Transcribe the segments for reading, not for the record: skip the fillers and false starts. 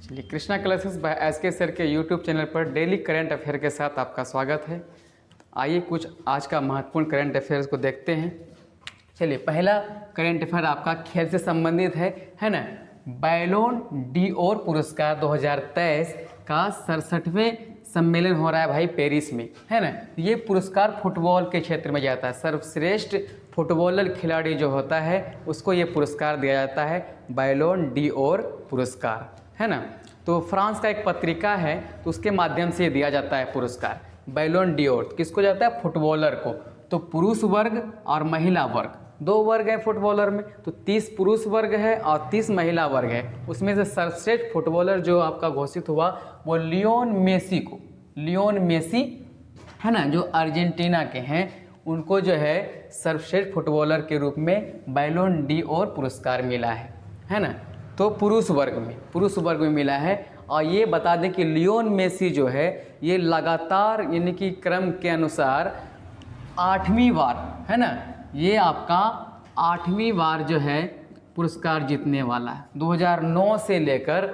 चलिए, Krishna classes by SK sir के YouTube channel पर डेली करंट अफेयर के साथ आपका स्वागत है। आइए कुछ आज का महत्वपूर्ण करंट अफेयर्स को देखते हैं। चलिए, पहला करंट अफेयर आपका खेल से संबंधित है ना। बैलोन डी'ओर पुरस्कार 2023 का 67वें सम्मेलन हो रहा है भाई पेरिस में, है ना। ये पुरस्कार फुटबॉल के क्षेत्र में जाता है। सर्वश्रेष्ठ फुटबॉलर खिलाड़ी जो होता है उसको ये पुरस्कार दिया जाता है, बैलोन डी'ओर पुरस्कार, है ना। तो फ्रांस का एक पत्रिका है तो उसके माध्यम से दिया जाता है पुरस्कार बैलोन डी'ओर। किसको जाता है? फुटबॉलर को। तो पुरुष वर्ग और महिला वर्ग, दो वर्ग है फुटबॉलर में, तो 30 पुरुष वर्ग है और 30 महिला वर्ग है। उसमें से सर्वश्रेष्ठ फुटबॉलर जो आपका घोषित हुआ वो लियोन मेसी को, लियोन मेसी, है ना, जो अर्जेंटीना के हैं, उनको जो है सर्वश्रेष्ठ फुटबॉलर के रूप में बैलोन डी'ओर पुरस्कार मिला है ना। तो पुरुष वर्ग में मिला है। और ये बता दें कि लियोन मेसी जो है ये लगातार यानी कि क्रम के अनुसार 8वीं बार, है ना, ये आपका 8वीं बार जो है पुरस्कार जीतने वाला है। 2009 से लेकर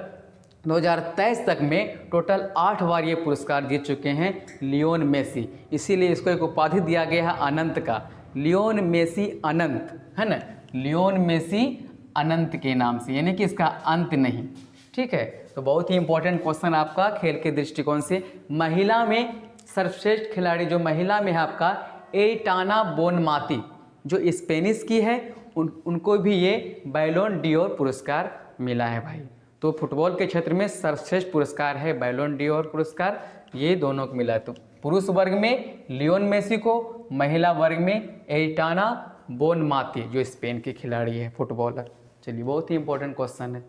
2023 तक में टोटल 8 बार ये पुरस्कार जीत चुके हैं लियोन मेसी। इसीलिए इसको एक उपाधि दिया गया है अनंत का, लियोन मेसी अनंत, है ना, लियोन मेसी अनंत के नाम से, यानी कि इसका अंत नहीं। ठीक है, तो बहुत ही इंपॉर्टेंट क्वेश्चन आपका खेल के दृष्टिकोण से। महिला में सर्वश्रेष्ठ खिलाड़ी जो महिला में है आपका एटाना बोनमाती, जो स्पेनिश की है, उनको भी ये बैलोन डी'ओर पुरस्कार मिला है भाई। तो फुटबॉल के क्षेत्र में सर्वश्रेष्ठ पुरस्कार है बैलोन डी'ओर पुरस्कार, ये दोनों को मिला है। तो पुरुष वर्ग में लियोन मेसी को, महिला वर्ग में एटाना बोनमाती जो स्पेन के खिलाड़ी है फुटबॉलर। चलिए, बहुत ही इंपॉर्टेंट क्वेश्चन है।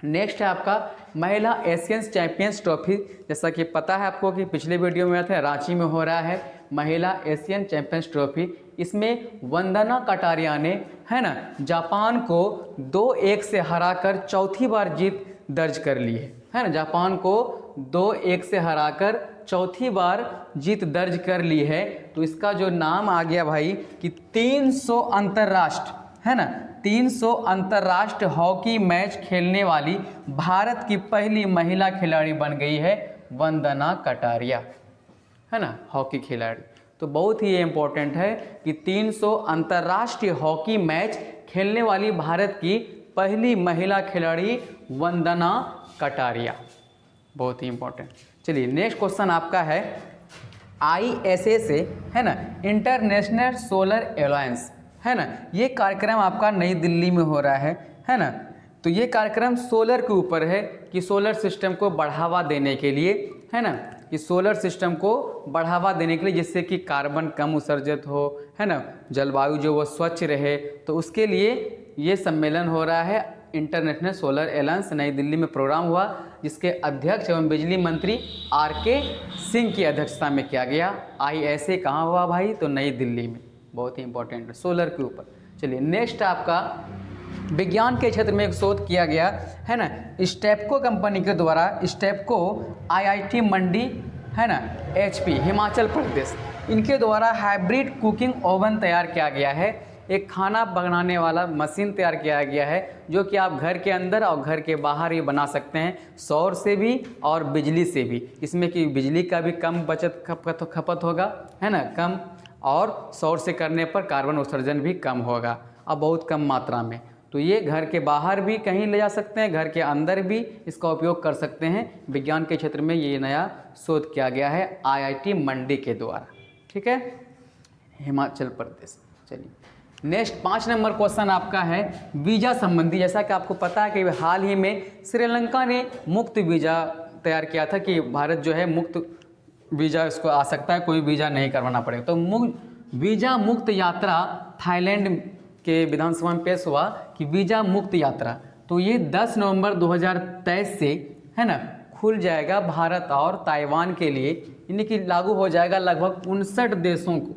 नेक्स्ट है आपका महिला एशियन चैंपियंस ट्रॉफी। जैसा कि पता है आपको कि पिछले वीडियो में था, रांची में हो रहा है महिला एशियन चैंपियंस ट्रॉफी। इसमें वंदना कटारिया ने, है ना, जापान को 2-1 से हराकर चौथी बार जीत दर्ज कर ली है ना। जापान को 2-1 से हराकर चौथी बार जीत दर्ज कर ली है। तो इसका जो नाम आ गया भाई कि 300 अंतर्राष्ट्रीय, है ना, 300 अंतर्राष्ट्रीय हॉकी मैच खेलने वाली भारत की पहली महिला खिलाड़ी बन गई है वंदना कटारिया, है ना, हॉकी खिलाड़ी। तो बहुत ही इंपॉर्टेंट है कि 300 अंतर्राष्ट्रीय हॉकी मैच खेलने वाली भारत की पहली महिला खिलाड़ी वंदना कटारिया, बहुत ही इंपॉर्टेंट। चलिए, नेक्स्ट क्वेश्चन आपका है ISA से, है ना, इंटरनेशनल सोलर अलायंस, है ना। ये कार्यक्रम आपका नई दिल्ली में हो रहा है ना। तो ये कार्यक्रम सोलर के ऊपर है कि सोलर सिस्टम को बढ़ावा देने के लिए, है ना, कि सोलर सिस्टम को बढ़ावा देने के लिए जिससे कि कार्बन कम उत्सर्जित हो, है ना, जलवायु जो वो स्वच्छ रहे, तो उसके लिए ये सम्मेलन हो रहा है इंटरनेशनल सोलर अलायंस। नई दिल्ली में प्रोग्राम हुआ जिसके अध्यक्ष एवं बिजली मंत्री RK सिंह की अध्यक्षता में किया गया। ISA कहाँ हुआ भाई? तो नई दिल्ली में। बहुत ही इंपॉर्टेंट है सोलर के ऊपर। चलिए, नेक्स्ट आपका विज्ञान के क्षेत्र में एक शोध किया गया, है ना, स्टेपको कंपनी के द्वारा। स्टेपको IIT मंडी, है ना, HP हिमाचल प्रदेश, इनके द्वारा हाइब्रिड कुकिंग ओवन तैयार किया गया है। एक खाना बनाने वाला मशीन तैयार किया गया है जो कि आप घर के अंदर और घर के बाहर ये बना सकते हैं, सौर से भी और बिजली से भी। इसमें कि बिजली का भी कम बचत खपत होगा, है ना, कम, और सौर से करने पर कार्बन उत्सर्जन भी कम होगा और बहुत कम मात्रा में। तो ये घर के बाहर भी कहीं ले जा सकते हैं, घर के अंदर भी इसका उपयोग कर सकते हैं। विज्ञान के क्षेत्र में ये नया शोध किया गया है IIT मंडी के द्वारा। ठीक है, हिमाचल प्रदेश। चलिए, नेक्स्ट 5 नंबर क्वेश्चन आपका है वीज़ा संबंधी। जैसा कि आपको पता है कि हाल ही में श्रीलंका ने मुक्त वीज़ा तैयार किया था कि भारत जो है मुक्त वीज़ा इसको आ सकता है, कोई वीज़ा नहीं करवाना पड़ेगा। तो वीज़ा मुक्त यात्रा थाईलैंड के विधानसभा में पेश हुआ कि वीज़ा मुक्त यात्रा, तो ये 10 नवंबर 2023 से, है ना, खुल जाएगा भारत और ताइवान के लिए, यानी कि लागू हो जाएगा। लगभग 59 देशों को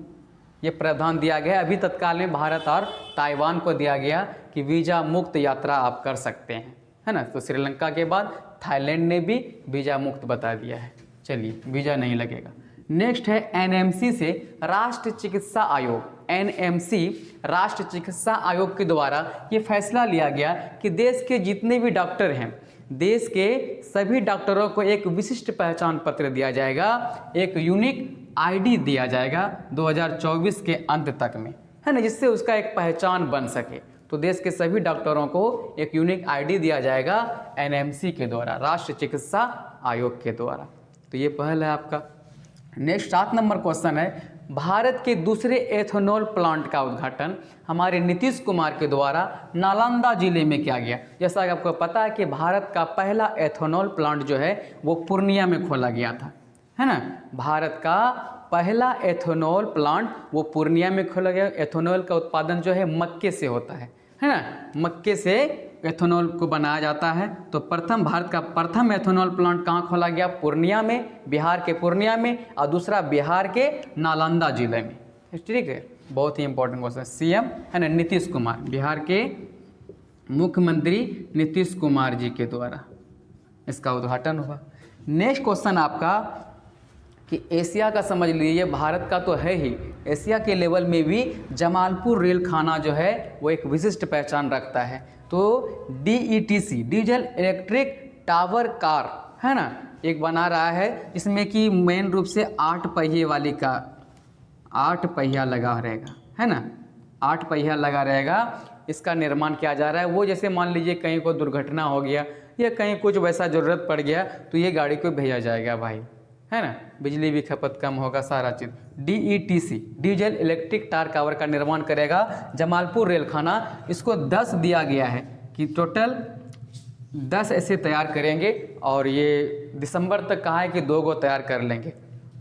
ये प्रावधान दिया गया है। अभी तत्काल में भारत और ताइवान को दिया गया कि वीज़ा मुक्त यात्रा आप कर सकते हैं, है ना। तो श्रीलंका के बाद थाईलैंड ने भी वीज़ा मुक्त बता दिया है। चलिए, वीज़ा नहीं लगेगा। नेक्स्ट है NMC से राष्ट्रीय चिकित्सा आयोग। NMC राष्ट्रीय चिकित्सा आयोग के द्वारा ये फैसला लिया गया कि देश के जितने भी डॉक्टर हैं देश के सभी डॉक्टरों को एक विशिष्ट पहचान पत्र दिया जाएगा, एक यूनिक आईडी दिया जाएगा 2024 के अंत तक में, है ना, जिससे उसका एक पहचान बन सके। तो देश के सभी डॉक्टरों को एक यूनिक आईडी दिया जाएगा एनएमसी के द्वारा, राष्ट्रीय चिकित्सा आयोग के द्वारा। तो ये पहल है आपका। नेक्स्ट 7 नंबर क्वेश्चन है, भारत के दूसरे एथेनॉल प्लांट का उद्घाटन हमारे नीतीश कुमार के द्वारा नालंदा जिले में किया गया। जैसा कि आपको पता है कि भारत का पहला एथेनॉल प्लांट जो है वो पूर्णिया में खोला गया था, है ना। भारत का पहला एथेनॉल प्लांट वो पूर्णिया में खोला गया। एथेनॉल का उत्पादन जो है मक्के से होता है ना, मक्के से एथेनॉल को बनाया जाता है। तो भारत का प्रथम एथेनॉल प्लांट कहाँ खोला गया? पूर्णिया में, बिहार के पूर्णिया में, और दूसरा बिहार के नालंदा जिले में। ठीक है, बहुत ही इंपॉर्टेंट क्वेश्चन। सीएम है ना नीतीश कुमार, बिहार के मुख्यमंत्री नीतीश कुमार जी के द्वारा इसका उद्घाटन हुआ। नेक्स्ट क्वेश्चन आपका कि एशिया का समझ लीजिए, भारत का तो है ही, एशिया के लेवल में भी जमालपुर रेल खाना जो है वो एक विशिष्ट पहचान रखता है। तो DETC, diesel electric tower car, है ना, एक बना रहा है जिसमें कि मेन रूप से 8 पहिए वाली का 8 पहिया लगा रहेगा, है ना, 8 पहिया लगा रहेगा। इसका निर्माण किया जा रहा है। वो जैसे मान लीजिए कहीं को दुर्घटना हो गया या कहीं कुछ वैसा ज़रूरत पड़ गया तो ये गाड़ी को भेजा जाएगा भाई, है ना, बिजली भी खपत कम होगा, सारा चीज़। DETC, डीजल इलेक्ट्रिक टार कावर का निर्माण करेगा जमालपुर रेल खाना। इसको 10 दिया गया है कि टोटल 10 ऐसे तैयार करेंगे और ये दिसंबर तक कहा है कि 2 गो तैयार कर लेंगे।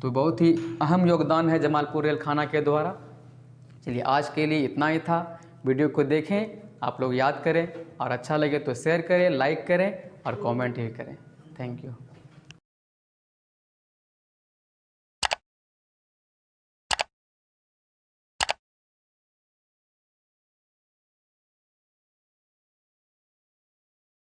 तो बहुत ही अहम योगदान है जमालपुर रेल खाना के द्वारा। चलिए आज के लिए इतना ही था। वीडियो को देखें, आप लोग याद करें और अच्छा लगे तो शेयर करें, लाइक करें और कमेंट ही करें। Thank you.